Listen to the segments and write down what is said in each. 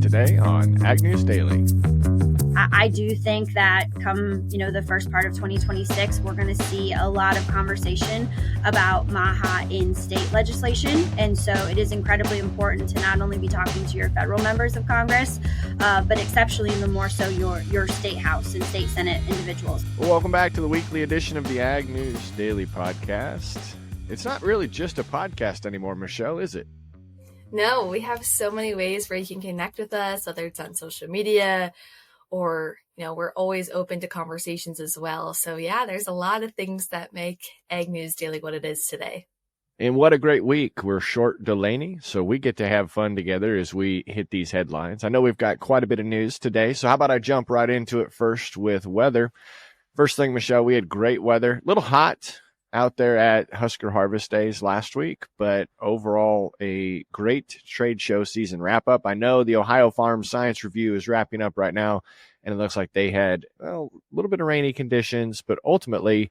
today on Ag News Daily. I do think that come, the first part of 2026, we're going to see a lot of conversation about MAHA in state legislation. And so it is incredibly important to not only be talking to your federal members of Congress, but exceptionally even more so your state house and state senate individuals. Well, welcome back to the weekly edition of the Ag News Daily podcast. It's not really just a podcast anymore, Michelle, is it? No, we have so many ways where you can connect with us, whether it's on social media or, we're always open to conversations as well. So yeah, there's a lot of things that make Ag News Daily what it is today. And what a great week. We're short Delaney, so we get to have fun together as we hit these headlines. I know we've got quite a bit of news today, so how about I jump right into it first with weather. First thing, Michelle, we had great weather. A little hot out there at Husker Harvest Days last week, but overall a great trade show season wrap up. I know the Ohio Farm Science Review is wrapping up right now, and it looks like they had a little bit of rainy conditions, but ultimately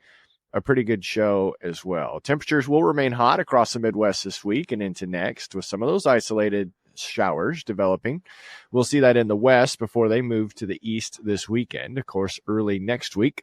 a pretty good show as well. Temperatures will remain hot across the Midwest this week and into next, with some of those isolated showers developing. We'll see that in the West before they move to the East this weekend. Of course, early next week,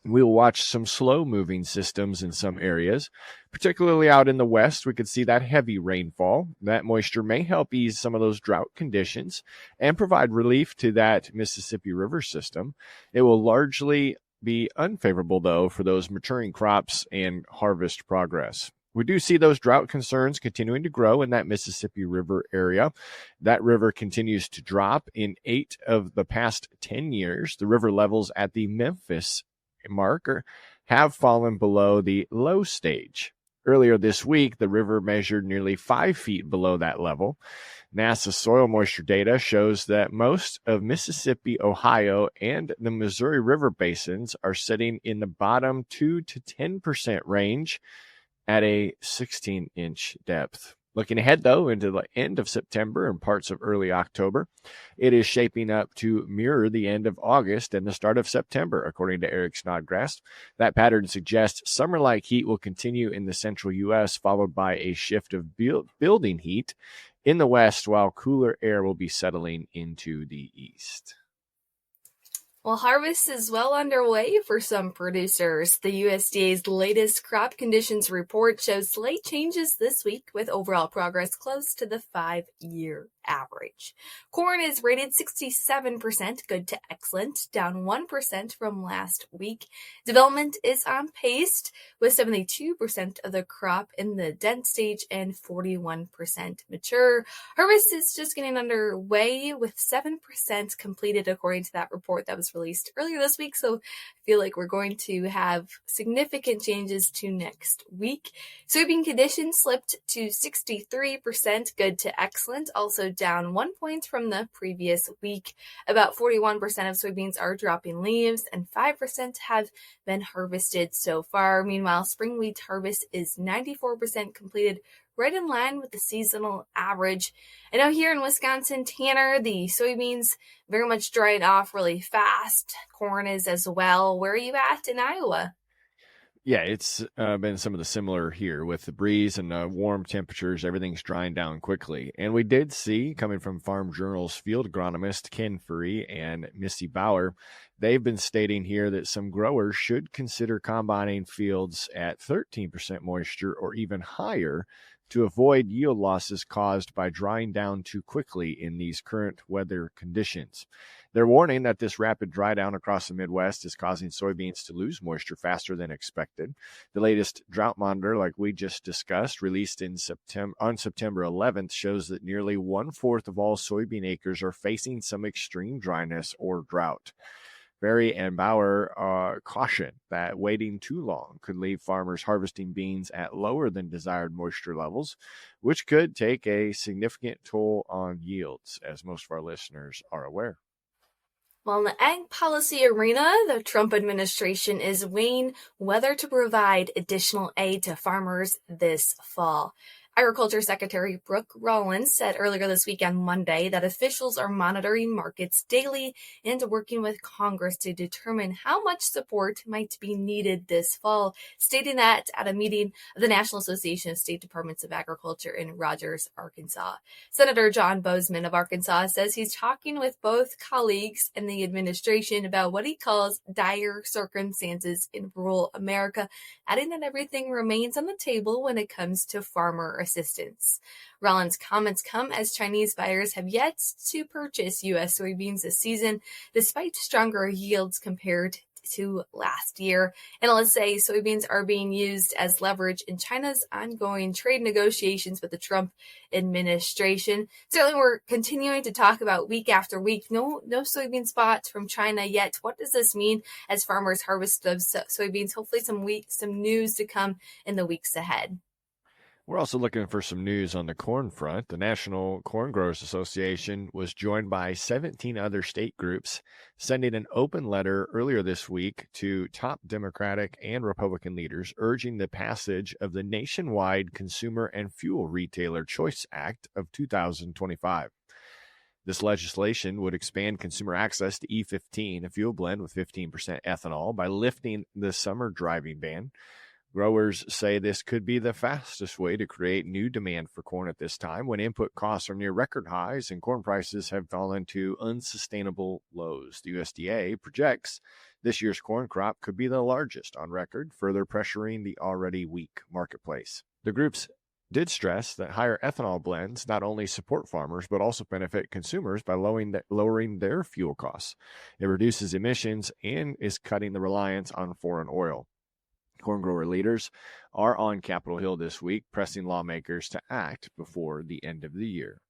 we'll watch some slow-moving systems in some areas, particularly out in the West. We could see that heavy rainfall. That moisture may help ease some of those drought conditions and provide relief to that Mississippi River system. It will largely be unfavorable, though, for those maturing crops and harvest progress. We do see those drought concerns continuing to grow in that Mississippi River area. That river continues to drop. In 8 of the past 10 years, the river levels at the Memphis marker have fallen below the low stage. Earlier this week, the river measured nearly 5 feet below that level. NASA soil moisture data shows that most of Mississippi, Ohio, and the Missouri River basins are sitting in the bottom 2 to 10% range at a 16-inch depth. Looking ahead, though, into the end of September and parts of early October, it is shaping up to mirror the end of August and the start of September, according to Eric Snodgrass. That pattern suggests summer-like heat will continue in the central U.S., followed by a shift of building heat in the West, while cooler air will be settling into the East. Well, harvest is well underway for some producers. The USDA's latest crop conditions report shows slight changes this week, with overall progress close to the 5-year average. Corn is rated 67% good to excellent, down 1% from last week. Development is on pace, with 72% of the crop in the dent stage and 41% mature. Harvest is just getting underway, with 7% completed, according to that report that was released earlier this week. So I feel like we're going to have significant changes to next week. Soybean conditions slipped to 63% good to excellent, also down 1 point from the previous week. About 41% of soybeans are dropping leaves, and 5% have been harvested so far. Meanwhile, spring wheat harvest is 94% completed, right in line with the seasonal average. I know here in Wisconsin, Tanner, the soybeans very much drying off really fast. Corn is as well. Where are you at in Iowa? Yeah, it's been some of the similar here with the breeze and warm temperatures. Everything's drying down quickly. And we did see, coming from Farm Journal's field agronomist Ken Furry and Missy Bauer, they've been stating here that some growers should consider combining fields at 13% moisture or even higher to avoid yield losses caused by drying down too quickly in these current weather conditions. They're warning that this rapid dry down across the Midwest is causing soybeans to lose moisture faster than expected. The latest drought monitor, like we just discussed, released on September 11th, shows that nearly 1/4 of all soybean acres are facing some extreme dryness or drought. Berry and Bauer caution that waiting too long could leave farmers harvesting beans at lower than desired moisture levels, which could take a significant toll on yields, as most of our listeners are aware. Well, in the ag policy arena, the Trump administration is weighing whether to provide additional aid to farmers this fall. Agriculture Secretary Brooke Rollins said earlier this week on Monday that officials are monitoring markets daily and working with Congress to determine how much support might be needed this fall, stating that at a meeting of the National Association of State Departments of Agriculture in Rogers, Arkansas. Senator John Bozeman of Arkansas says he's talking with both colleagues in the administration about what he calls dire circumstances in rural America, adding that everything remains on the table when it comes to farmer assistance. Rollins' comments come as Chinese buyers have yet to purchase U.S. soybeans this season, despite stronger yields compared to last year. Analysts say soybeans are being used as leverage in China's ongoing trade negotiations with the Trump administration. Certainly, we're continuing to talk about week after week. No soybean spots from China yet. What does this mean as farmers harvest those soybeans? Hopefully, some news to come in the weeks ahead. We're also looking for some news on the corn front. The National Corn Growers Association was joined by 17 other state groups, sending an open letter earlier this week to top Democratic and Republican leaders urging the passage of the nationwide Consumer and Fuel Retailer Choice Act of 2025. This legislation would expand consumer access to E15, a fuel blend with 15% ethanol, by lifting the summer driving ban. Growers say this could be the fastest way to create new demand for corn at this time when input costs are near record highs and corn prices have fallen to unsustainable lows. The USDA projects this year's corn crop could be the largest on record, further pressuring the already weak marketplace. The groups did stress that higher ethanol blends not only support farmers but also benefit consumers by lowering their fuel costs. It reduces emissions and is cutting the reliance on foreign oil. Corn grower leaders are on Capitol Hill this week, pressing lawmakers to act before the end of the year.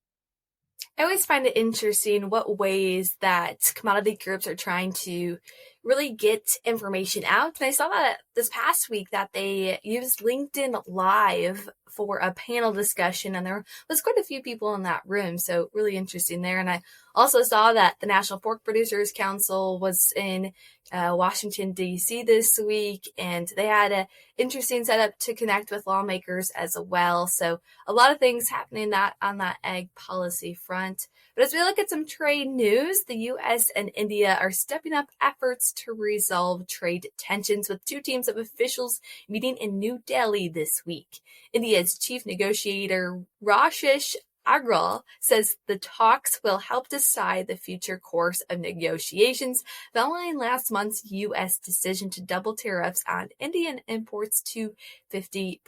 I always find it interesting what ways that commodity groups are trying to really get information out. And I saw that this past week that they used LinkedIn Live for a panel discussion, and there was quite a few people in that room. So really interesting there. And I also saw that the National Pork Producers Council was in Washington, D.C. this week, and they had an interesting setup to connect with lawmakers as well. So a lot of things happening on that ag policy front. But as we look at some trade news, the U.S. and India are stepping up efforts to resolve trade tensions, with two teams of officials meeting in New Delhi this week. India's chief negotiator, Rashish Agrawal, says the talks will help decide the future course of negotiations following last month's U.S. decision to double tariffs on Indian imports to 50%,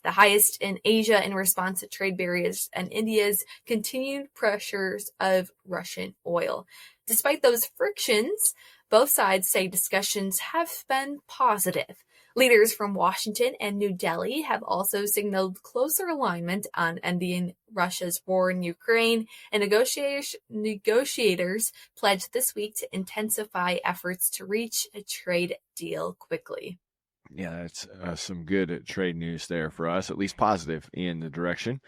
the highest in Asia in response to trade barriers and India's continued pressures of Russian oil. Despite those frictions, both sides say discussions have been positive. Leaders from Washington and New Delhi have also signaled closer alignment on ending Russia's war in Ukraine, and negotiators pledged this week to intensify efforts to reach a trade deal quickly. Yeah, that's some good trade news there for us, at least positive in the direction.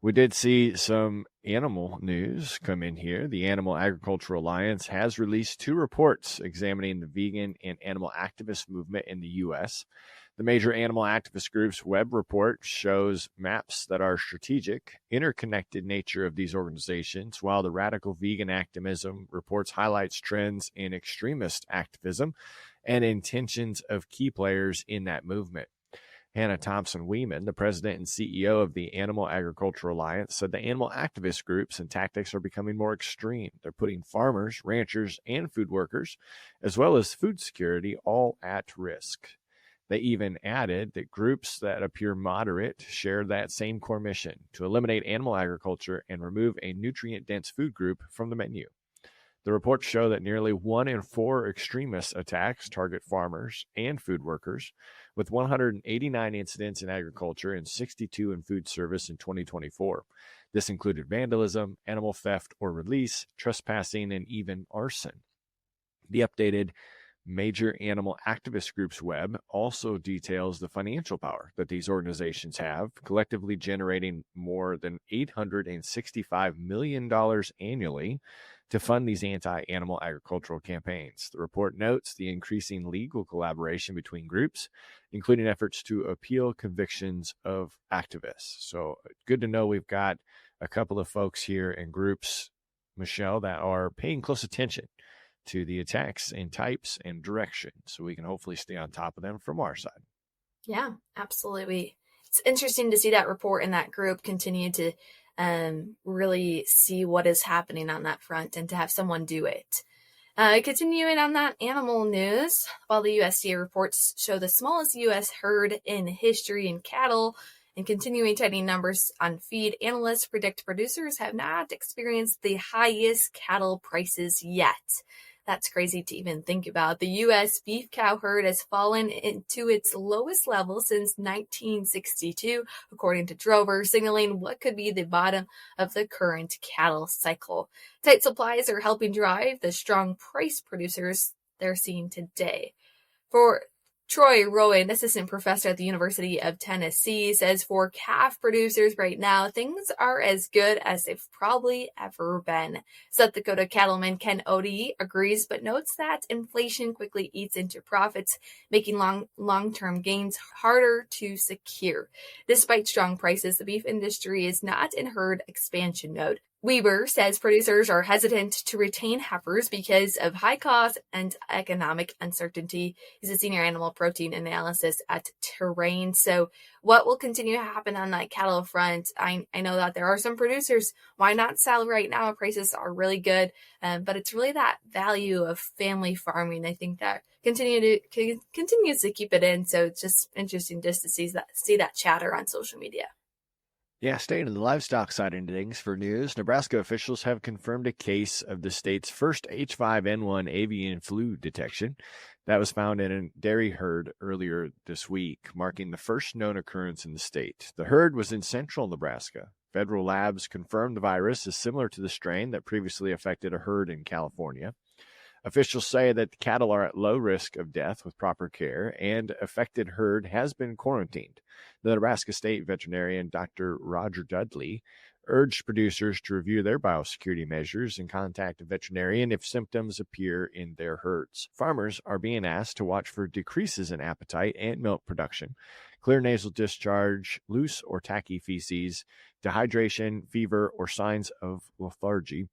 We did see some animal news come in here. The Animal Agriculture Alliance has released 2 reports examining the vegan and animal activist movement in the U.S. The major animal activist group's web report shows maps that are strategic, interconnected nature of these organizations, while the radical vegan activism reports highlights trends in extremist activism and intentions of key players in that movement. Hannah Thompson-Weeman, the president and CEO of the Animal Agriculture Alliance, said the animal activist groups and tactics are becoming more extreme. They're putting farmers, ranchers, and food workers, as well as food security, all at risk. They even added that groups that appear moderate share that same core mission, to eliminate animal agriculture and remove a nutrient-dense food group from the menu. The reports show that nearly 1 in 4 extremist attacks target farmers and food workers, with 189 incidents in agriculture and 62 in food service in 2024. This included vandalism, animal theft or release, trespassing, and even arson. The updated Major Animal Activist Groups web also details the financial power that these organizations have, collectively generating more than $865 million annually to fund these anti-animal agricultural campaigns. The report notes the increasing legal collaboration between groups, including efforts to appeal convictions of activists. So good to know we've got a couple of folks here and groups, Michelle, that are paying close attention to the attacks and types and direction, so we can hopefully stay on top of them from our side. Yeah, absolutely. It's interesting to see that report and that group continue to really see what is happening on that front and to have someone do it. Continuing on that animal news, while the USDA reports show the smallest U.S. herd in history in cattle and continuing tightening numbers on feed, analysts predict producers have not experienced the highest cattle prices yet. That's crazy to even think about. The U.S. beef cow herd has fallen into its lowest level since 1962, according to Drover, signaling what could be the bottom of the current cattle cycle. Tight supplies are helping drive the strong price producers they're seeing today. For Troy Rowan, assistant professor at the University of Tennessee, says for calf producers right now, things are as good as they've probably ever been. South Dakota cattleman Ken Odie agrees, but notes that inflation quickly eats into profits, making long-term gains harder to secure. Despite strong prices, the beef industry is not in herd expansion mode. Weber says producers are hesitant to retain heifers because of high costs and economic uncertainty. He's a senior animal protein analysis at Terrain. So what will continue to happen on that cattle front? I know that there are some producers. Why not sell right now? Prices are really good. But it's really that value of family farming, I think, that continues to keep it in. So it's just interesting just to see that chatter on social media. Yeah, staying in the livestock side of things for news, Nebraska officials have confirmed a case of the state's first H5N1 avian flu detection that was found in a dairy herd earlier this week, marking the first known occurrence in the state. The herd was in central Nebraska. Federal labs confirmed the virus is similar to the strain that previously affected a herd in California. Officials say that the cattle are at low risk of death with proper care, and affected herd has been quarantined. The Nebraska State veterinarian, Dr. Roger Dudley, urged producers to review their biosecurity measures and contact a veterinarian if symptoms appear in their herds. Farmers are being asked to watch for decreases in appetite and milk production, clear nasal discharge, loose or tacky feces, dehydration, fever, or signs of lethargy.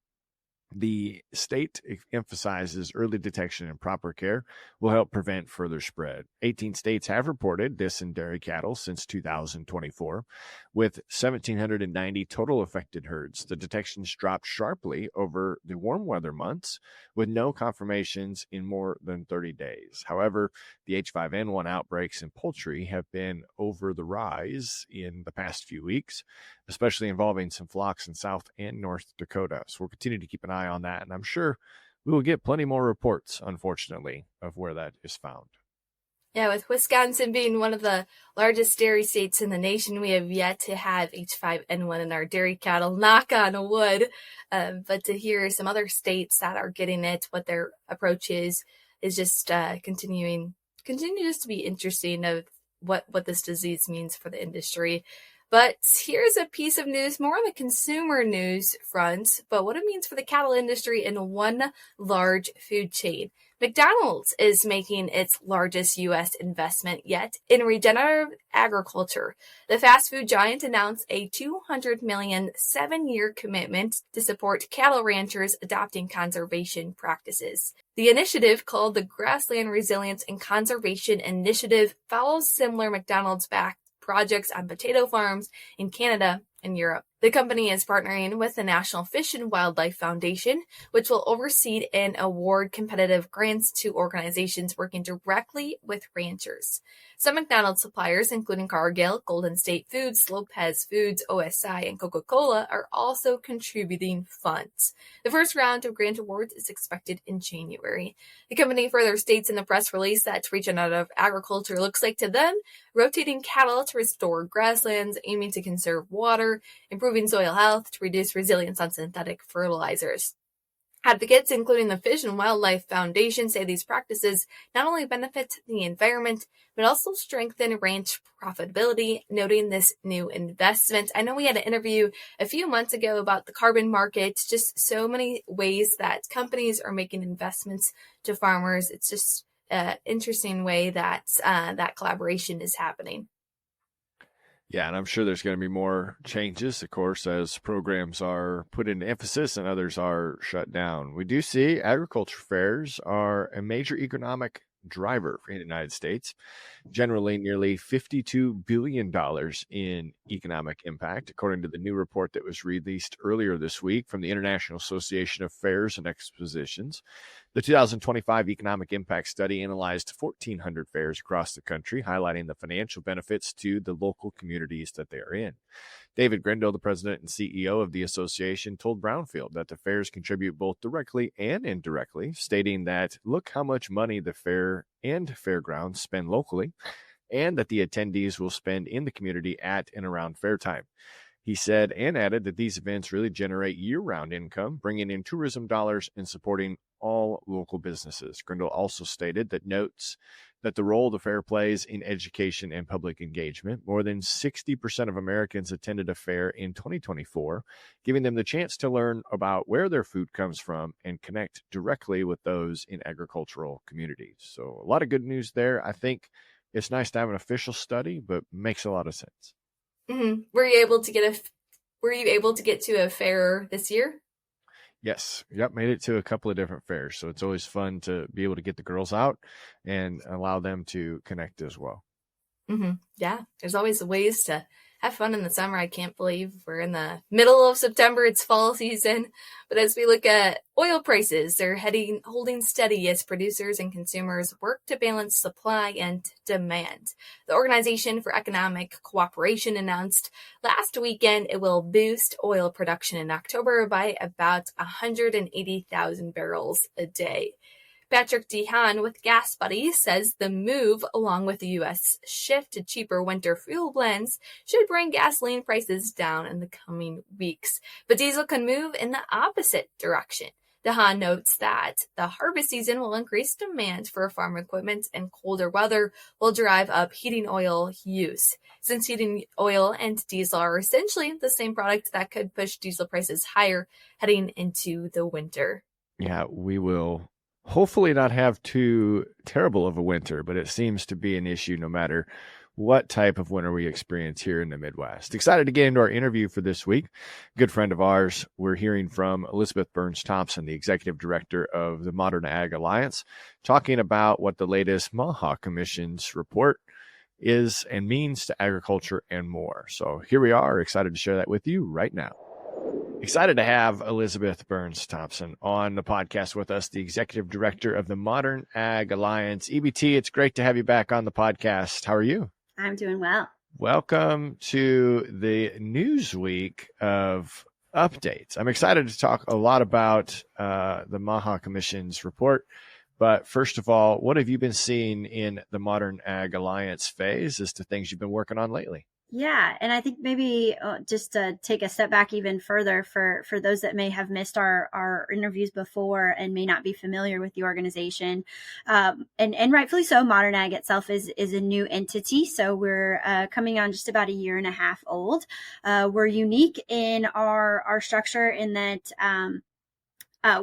The state emphasizes early detection and proper care will help prevent further spread. 18 states have reported this in dairy cattle since 2024, with 1,790 total affected herds. The detections dropped sharply over the warm weather months, with no confirmations in more than 30 days. However, the H5N1 outbreaks in poultry have been over the rise in the past few weeks, especially involving some flocks in South and North Dakota. So we'll continue to keep an eye on that, and I'm sure we will get plenty more reports, unfortunately, of where that is found. Yeah, with Wisconsin being one of the largest dairy states in the nation, we have yet to have H5N1 in our dairy cattle, knock on wood. But to hear some other states that are getting it, what their approach is just continue just to be interesting of what this disease means for the industry. But here's a piece of news, more on the consumer news front, but what it means for the cattle industry in one large food chain. McDonald's is making its largest U.S. investment yet in regenerative agriculture. The fast food giant announced a $200 million 7-year commitment to support cattle ranchers adopting conservation practices. The initiative, called the Grassland Resilience and Conservation Initiative, follows similar McDonald's-backed projects on potato farms in Canada and Europe. The company is partnering with the National Fish and Wildlife Foundation, which will oversee and award competitive grants to organizations working directly with ranchers. Some McDonald's suppliers, including Cargill, Golden State Foods, Lopez Foods, OSI, and Coca-Cola, are also contributing funds. The first round of grant awards is expected in January. The company further states in the press release that regenerative agriculture looks like to them rotating cattle to restore grasslands, aiming to conserve water, improving soil health to reduce reliance on synthetic fertilizers. Advocates, including the Fish and Wildlife Foundation, say these practices not only benefit the environment, but also strengthen ranch profitability, noting this new investment. I know we had an interview a few months ago about the carbon market, just so many ways that companies are making investments to farmers. It's just an interesting way that that collaboration is happening. Yeah, and I'm sure there's going to be more changes, of course, as programs are put into emphasis and others are shut down. We do see agriculture fairs are a major economic driver in the United States, generally nearly $52 billion in economic impact, according to the new report that was released earlier this week from the International Association of Fairs and Expositions. The 2025 Economic Impact Study analyzed 1,400 fairs across the country, highlighting the financial benefits to the local communities that they are in. David Grindle, the president and CEO of the association, told Brownfield that the fairs contribute both directly and indirectly, stating that, look how much money the fair and fairgrounds spend locally, and that the attendees will spend in the community at and around fair time. He said and added that these events really generate year-round income, bringing in tourism dollars and supporting all local businesses. Grindle also stated that notes that the role the fair plays in education and public engagement. More than 60% of Americans attended a fair in 2024, giving them the chance to learn about where their food comes from and connect directly with those in agricultural communities. So a lot of good news there. I think it's nice to have an official study, but makes a lot of sense. Mm-hmm. Were you able to get to a fair this year? Yes. Yep. Made it to a couple of different fairs. So it's always fun to be able to get the girls out and allow them to connect as well. Mm-hmm. Yeah. There's always ways to have fun in the summer. I can't believe we're in the middle of September. It's fall season. But as we look at oil prices, they're holding steady as producers and consumers work to balance supply and demand. The Organization for Economic Cooperation announced last weekend it will boost oil production in October by about 180,000 barrels a day. Patrick DeHaan with Gas Buddy says the move, along with the U.S. shift to cheaper winter fuel blends, should bring gasoline prices down in the coming weeks. But diesel can move in the opposite direction. DeHaan notes that the harvest season will increase demand for farm equipment, and colder weather will drive up heating oil use. Since heating oil and diesel are essentially the same product, that could push diesel prices higher heading into the winter. Yeah, we will hopefully not have too terrible of a winter, but it seems to be an issue no matter what type of winter we experience here in the Midwest. Excited to get into our interview for this week. Good friend of ours, we're hearing from Elizabeth Burns-Thompson, the executive director of the Modern Ag Alliance, talking about what the latest MAHA Commission's report is and means to agriculture and more. So here we are, excited to share that with you right now. Excited to have Elizabeth Burns-Thompson on the podcast with us, the executive director of the Modern Ag Alliance. EBT, it's great to have you back on the podcast. How are you? I'm doing well. Welcome to the news week of updates. I'm excited to talk a lot about the MAHA Commission's report. But first of all, what have you been seeing in the Modern Ag Alliance phase as to things you've been working on lately? Yeah, and I think maybe just to take a step back even further for those that may have missed our interviews before and may not be familiar with the organization, and rightfully so, Modern Ag itself is a new entity. So we're coming on just about a year and a half old. We're unique in our structure in that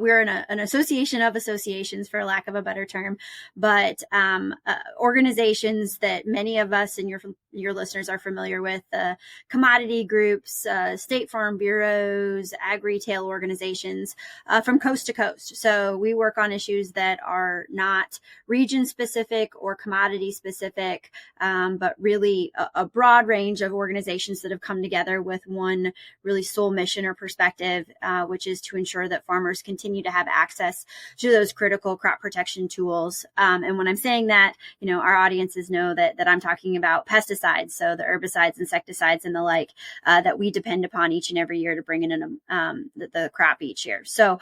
we're an association of associations, for lack of a better term, but organizations that many of us and your listeners are familiar with, commodity groups, state farm bureaus, ag retail organizations from coast to coast. So we work on issues that are not region specific or commodity specific, but really a broad range of organizations that have come together with one really sole mission or perspective, which is to ensure that farmers continue to have access to those critical crop protection tools. And when I'm saying that, our audiences know that I'm talking about pesticides, so the herbicides, insecticides, and the like that we depend upon each and every year to bring in the crop each year. So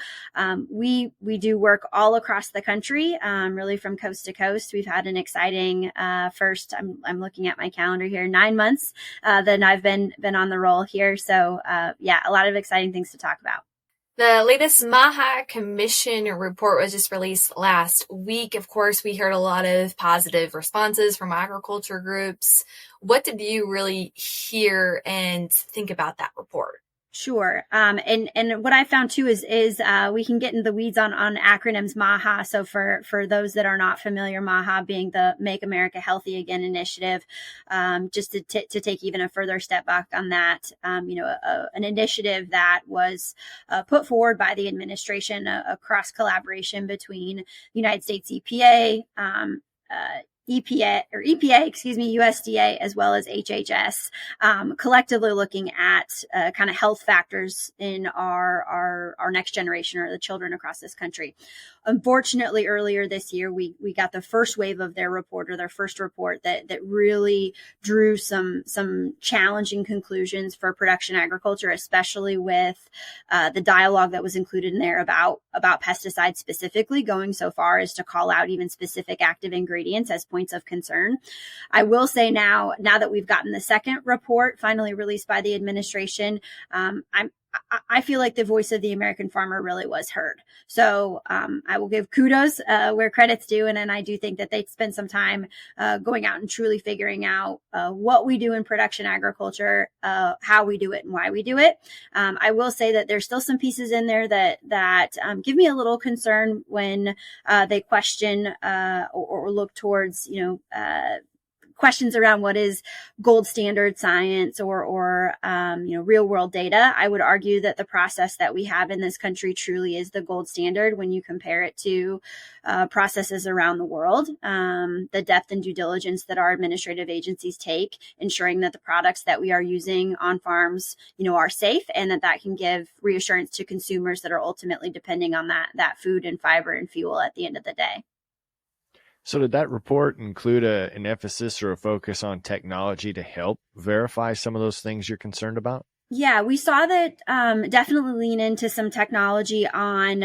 we do work all across the country, really from coast to coast. We've had an exciting first. I'm looking at my calendar here, 9 months that I've been on the roll here. So a lot of exciting things to talk about. The latest MAHA Commission report was just released last week. Of course, we heard a lot of positive responses from agriculture groups. What did you really hear and think about that report? Sure. And what I found too is we can get in the weeds on acronyms MAHA. So for those that are not familiar, MAHA being the Make America Healthy Again initiative, just to take even a further step back on that, an initiative that was put forward by the administration, a cross collaboration between the United States EPA, USDA, as well as HHS, collectively looking at kind of health factors in our next generation or the children across this country. Unfortunately, earlier this year, we got the first wave of their report, or their first report that really drew some challenging conclusions for production agriculture, especially with the dialogue that was included in there about pesticides specifically, going so far as to call out even specific active ingredients as points of concern. I will say now that we've gotten the second report finally released by the administration, I feel like the voice of the American farmer really was heard. So I will give kudos where credit's due. And I do think that they spend some time going out and truly figuring out what we do in production agriculture, how we do it, and why we do it. I will say that there's still some pieces in there that give me a little concern when they question or look towards, questions around what is gold standard science or real world data. I would argue that the process that we have in this country truly is the gold standard when you compare it to processes around the world. The depth and due diligence that our administrative agencies take, ensuring that the products that we are using on farms, are safe, and that can give reassurance to consumers that are ultimately depending on that food and fiber and fuel at the end of the day. So did that report include an emphasis or a focus on technology to help verify some of those things you're concerned about? Yeah, we saw that definitely lean into some technology on,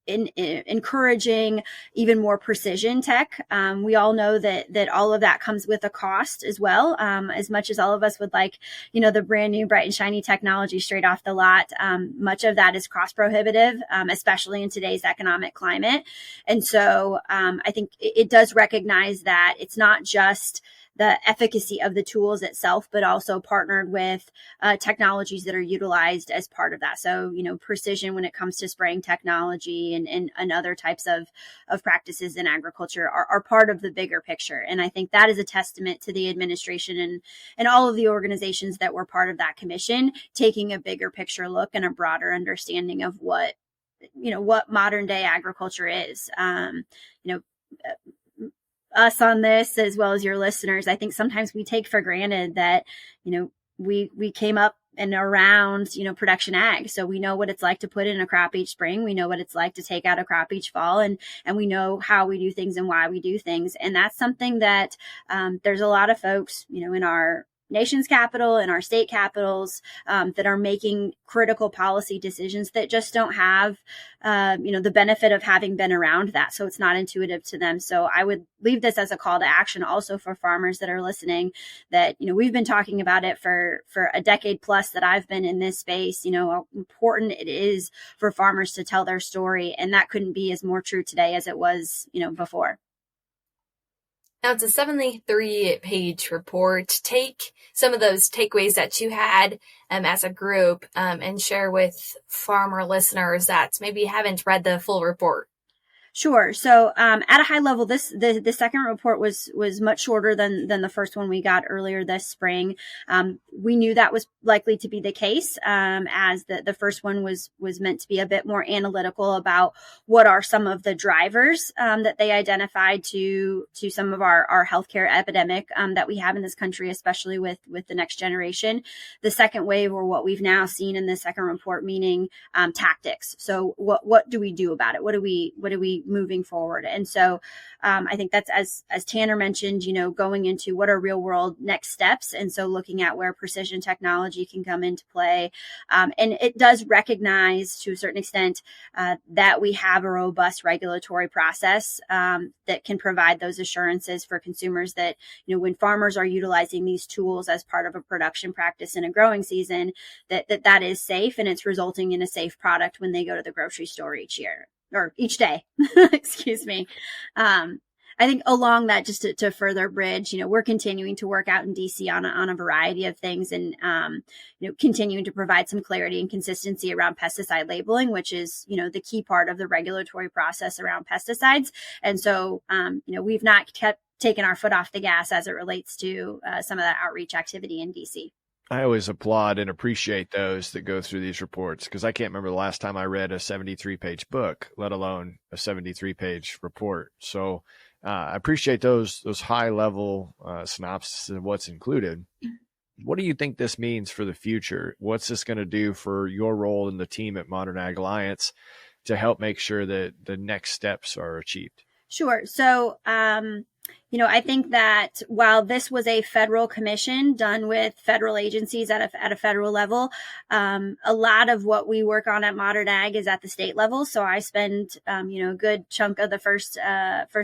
encouraging even more precision tech. We all know that all of that comes with a cost as well. As much as all of us would like, the brand new bright and shiny technology straight off the lot, much of that is cost prohibitive, especially in today's economic climate. And so I think it does recognize that it's not just the efficacy of the tools itself, but also partnered with technologies that are utilized as part of that. So, precision when it comes to spraying technology and other types of practices in agriculture are part of the bigger picture. And I think that is a testament to the administration and all of the organizations that were part of that commission, taking a bigger picture look and a broader understanding of what modern day agriculture is. Us on this, as well as your listeners, I think sometimes we take for granted that, we came up and around, production ag. So we know what it's like to put in a crop each spring. We know what it's like to take out a crop each fall, and we know how we do things and why we do things. And that's something that there's a lot of folks, in our nation's capital and our state capitals that are making critical policy decisions that just don't have, the benefit of having been around that. So it's not intuitive to them. So I would leave this as a call to action also for farmers that are listening, that, we've been talking about it for a decade plus that I've been in this space, how important it is for farmers to tell their story. And that couldn't be as more true today as it was, before. Now, it's a 73-page report. Take some of those takeaways that you had as a group and share with farmer listeners that maybe haven't read the full report. Sure. So, at a high level, the second report was much shorter than the first one we got earlier this spring. We knew that was likely to be the case, as the first one was meant to be a bit more analytical about what are some of the drivers, that they identified to some of our healthcare epidemic, that we have in this country, especially with the next generation. The second wave, or what we've now seen in the second report, meaning, tactics. So what do we do about it? What do we moving forward. And so I think that's, as Tanner mentioned, going into what are real world next steps. And so looking at where precision technology can come into play. And it does recognize to a certain extent that we have a robust regulatory process that can provide those assurances for consumers that, when farmers are utilizing these tools as part of a production practice in a growing season, that is safe and it's resulting in a safe product when they go to the grocery store each year or each day. Excuse me. I think along that, just to further bridge, we're continuing to work out in DC on a variety of things and, continuing to provide some clarity and consistency around pesticide labeling, which is, the key part of the regulatory process around pesticides. And so, we've not taken our foot off the gas as it relates to some of that outreach activity in DC. I always applaud and appreciate those that go through these reports because I can't remember the last time I read a 73-page book, let alone a 73-page report. So I appreciate those high-level synopses of what's included. What do you think this means for the future? What's this going to do for your role in the team at Modern Ag Alliance to help make sure that the next steps are achieved? Sure. So, I think that while this was a federal commission done with federal agencies at a federal level, a lot of what we work on at Modern Ag is at the state level. So I spend, a good chunk of the first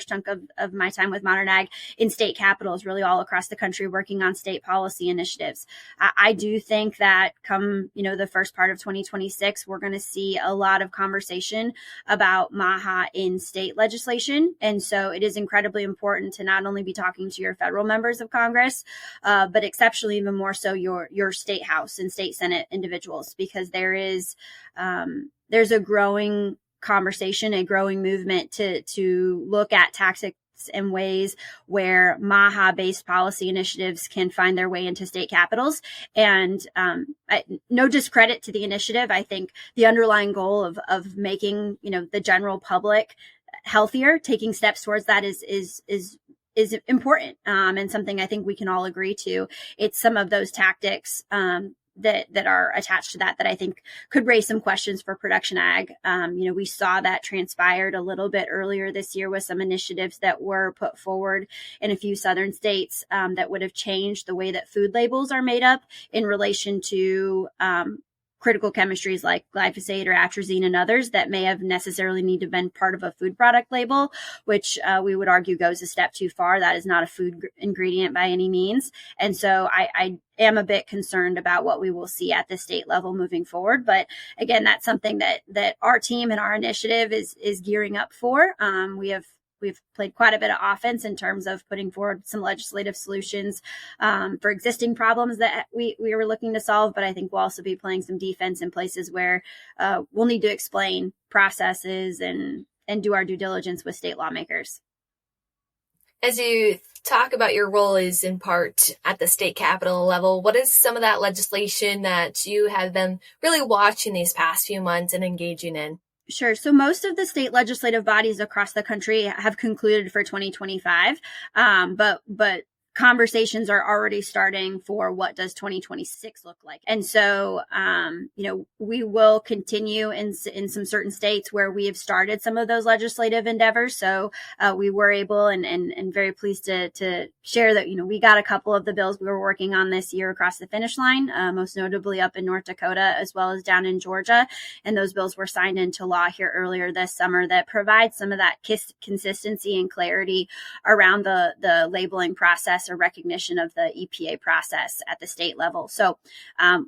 chunk of my time with Modern Ag in state capitals, really all across the country, working on state policy initiatives. I do think that come, the first part of 2026, we're going to see a lot of conversation about MAHA in state legislation. And so it is incredibly important to not only be talking to your federal members of Congress, but exceptionally even more so your state House and state Senate individuals, because there's a growing conversation, a growing movement to look at tactics and ways where MAHA-based policy initiatives can find their way into state capitals. And no discredit to the initiative. I think the underlying goal of making the general public healthier, taking steps towards that is important, and something I think we can all agree to. It's some of those tactics that are attached to that I think could raise some questions for production ag. We saw that transpired a little bit earlier this year with some initiatives that were put forward in a few southern states that would have changed the way that food labels are made up in relation to critical chemistries like glyphosate or atrazine and others that may have necessarily need to have been part of a food product label, which we would argue goes a step too far. That is not a food ingredient by any means. And so I am a bit concerned about what we will see at the state level moving forward. But again, that's something that our team and our initiative is gearing up for. We've played quite a bit of offense in terms of putting forward some legislative solutions for existing problems that we were looking to solve. But I think we'll also be playing some defense in places where we'll need to explain processes and do our due diligence with state lawmakers. As you talk about your role is in part at the state capitol level, what is some of that legislation that you have been really watching these past few months and engaging in? Sure. So most of the state legislative bodies across the country have concluded for 2025, but conversations are already starting for what does 2026 look like. And so, we will continue in some certain states where we have started some of those legislative endeavors. So we were able and very pleased to share that, we got a couple of the bills we were working on this year across the finish line, most notably up in North Dakota, as well as down in Georgia. And those bills were signed into law here earlier this summer that provides some of that consistency and clarity around the labeling process or recognition of the EPA process at the state level. So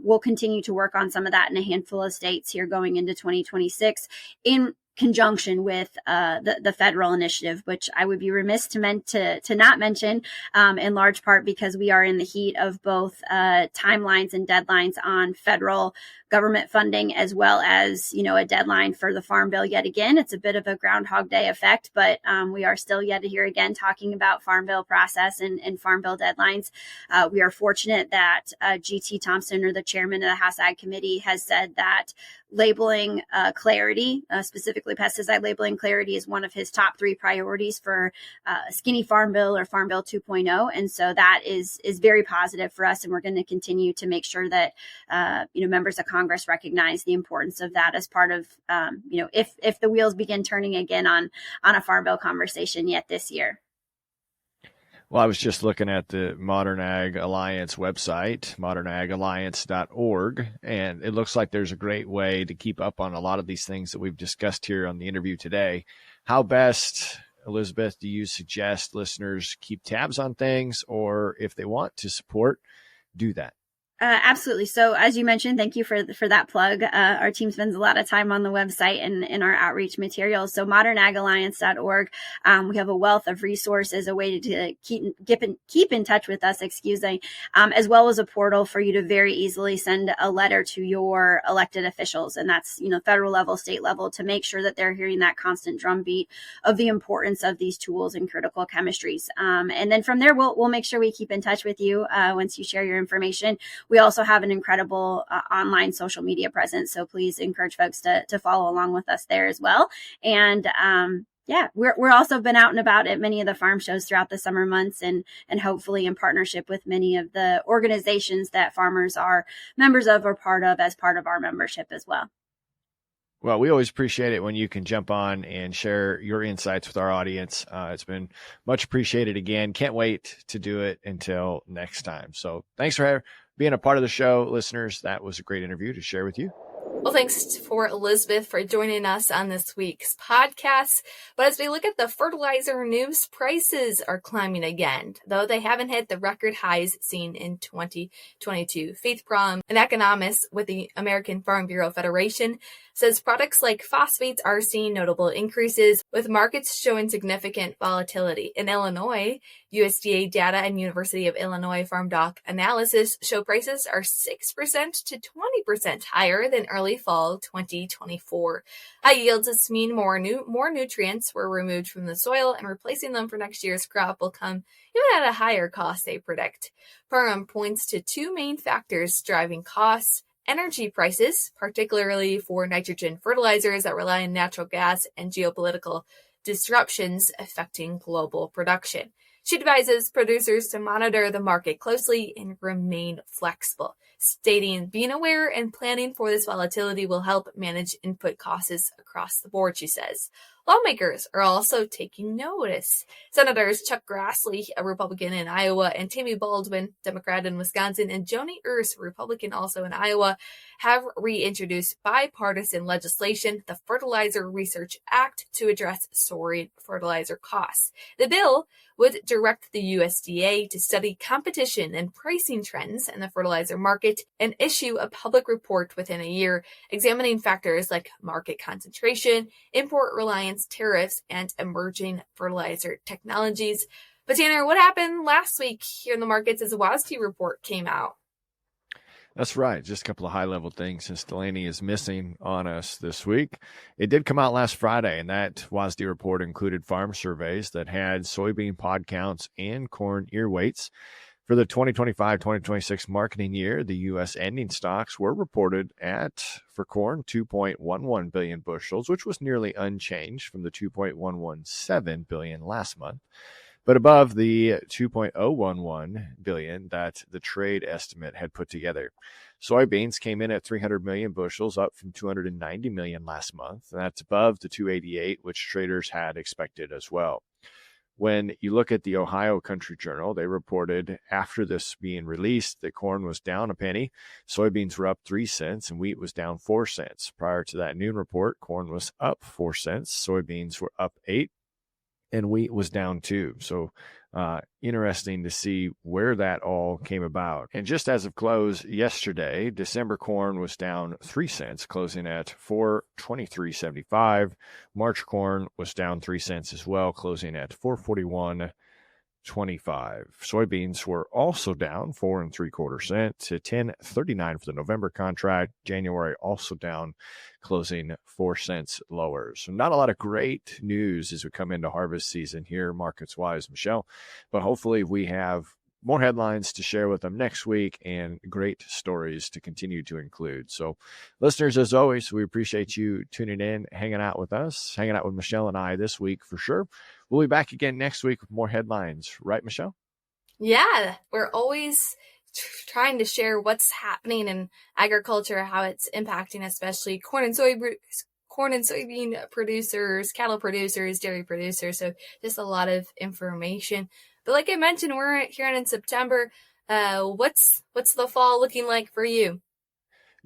we'll continue to work on some of that in a handful of states here going into 2026 in conjunction with the federal initiative, which I would be remiss to not mention, in large part because we are in the heat of both timelines and deadlines on federal government funding, as well as, a deadline for the Farm Bill yet again. It's a bit of a Groundhog Day effect, but we are still yet here again talking about Farm Bill process and Farm Bill deadlines. We are fortunate that G.T. Thompson, or the chairman of the House Ag Committee, has said that labeling clarity, specifically pesticide labeling clarity, is one of his top 3 priorities for Skinny Farm Bill or Farm Bill 2.0. And so that is very positive for us. And we're going to continue to make sure that, members of Congress recognize the importance of that as part of, if the wheels begin turning again on a Farm Bill conversation yet this year. Well, I was just looking at the Modern Ag Alliance website, modernagalliance.org, and it looks like there's a great way to keep up on a lot of these things that we've discussed here on the interview today. How best, Elizabeth, do you suggest listeners keep tabs on things, or if they want to support, do that? Absolutely. So as you mentioned, thank you for that plug. Our team spends a lot of time on the website and in our outreach materials. So modernagalliance.org. We have a wealth of resources, a way to keep in touch with us, as well as a portal for you to very easily send a letter to your elected officials. And that's, federal level, state level, to make sure that they're hearing that constant drumbeat of the importance of these tools and critical chemistries. And then from there, we'll make sure we keep in touch with you once you share your information. We also have an incredible online social media presence, so please encourage folks to follow along with us there as well. And we're also been out and about at many of the farm shows throughout the summer months, and hopefully in partnership with many of the organizations that farmers are members of or part of as part of our membership as well. Well, we always appreciate it when you can jump on and share your insights with our audience. It's been much appreciated again. Can't wait to do it until next time. So thanks for being a part of the show, listeners. That was a great interview to share with you. Well, thanks for Elizabeth for joining us on this week's podcast. But as we look at the fertilizer news, prices are climbing again, though they haven't hit the record highs seen in 2022. Faith Brom, an economist with the American Farm Bureau Federation, says products like phosphates are seeing notable increases, with markets showing significant volatility. In Illinois, USDA data and University of Illinois Farm Doc analysis show prices are 6% to 20% higher than early fall 2024. High yields just mean more nutrients were removed from the soil, and replacing them for next year's crop will come even at a higher cost, they predict. Parham points to 2 main factors driving costs: energy prices, particularly for nitrogen fertilizers that rely on natural gas, and geopolitical disruptions affecting global production. She advises producers to monitor the market closely and remain flexible, stating being aware and planning for this volatility will help manage input costs across the board, she says. Lawmakers are also taking notice. Senators Chuck Grassley, a Republican in Iowa, and Tammy Baldwin, Democrat in Wisconsin, and Joni Ernst, Republican also in Iowa, have reintroduced bipartisan legislation, the Fertilizer Research Act, to address soaring fertilizer costs. The bill would direct the USDA to study competition and pricing trends in the fertilizer market and issue a public report within a year examining factors like market concentration, import reliance, tariffs, and emerging fertilizer technologies. But Tanner, what happened last week here in the markets as the WASDE report came out? That's right. Just a couple of high-level things since Delaney is missing on us this week. It did come out last Friday, and that WASDE report included farm surveys that had soybean pod counts and corn ear weights. For the 2025-2026 marketing year, the U.S. ending stocks were reported at, for corn, 2.11 billion bushels, which was nearly unchanged from the 2.117 billion last month, but above the 2.011 billion that the trade estimate had put together. Soybeans came in at 300 million bushels, up from 290 million last month. And that's above the 288, which traders had expected as well. When you look at the Ohio Country Journal, they reported after this being released that corn was down a penny, soybeans were up 3 cents, and wheat was down 4 cents. Prior to that noon report, corn was up 4 cents, soybeans were up 8, and wheat was down 2. So interesting to see where that all came about. And just as of close yesterday, December corn was down 3 cents, closing at $4.2375. March corn was down 3 cents as well, closing at $4.4125. Soybeans were also down 4 3/4 cents to $10.39 for the November contract. January also down, closing 4 cents lower. So not a lot of great news as we come into harvest season here, markets wise, Michelle. But hopefully we have more headlines to share with them next week and great stories to continue to include. So listeners, as always, we appreciate you tuning in, hanging out with us, hanging out with Michelle and I this week for sure. We'll be back again next week with more headlines. Right, Michelle? Yeah, we're always trying to share what's happening in agriculture, how it's impacting especially corn and soybean producers, cattle producers, dairy producers. So just a lot of information. But like I mentioned, we're here in September. What's the fall looking like for you?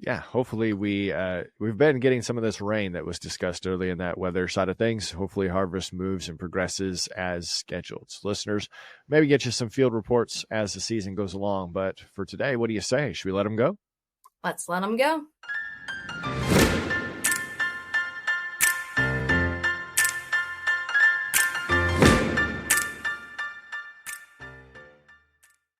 Yeah, hopefully we've been getting some of this rain that was discussed early in that weather side of things. Hopefully harvest moves and progresses as scheduled. So listeners, maybe get you some field reports as the season goes along. But for today, what do you say? Should we let them go? Let's let them go.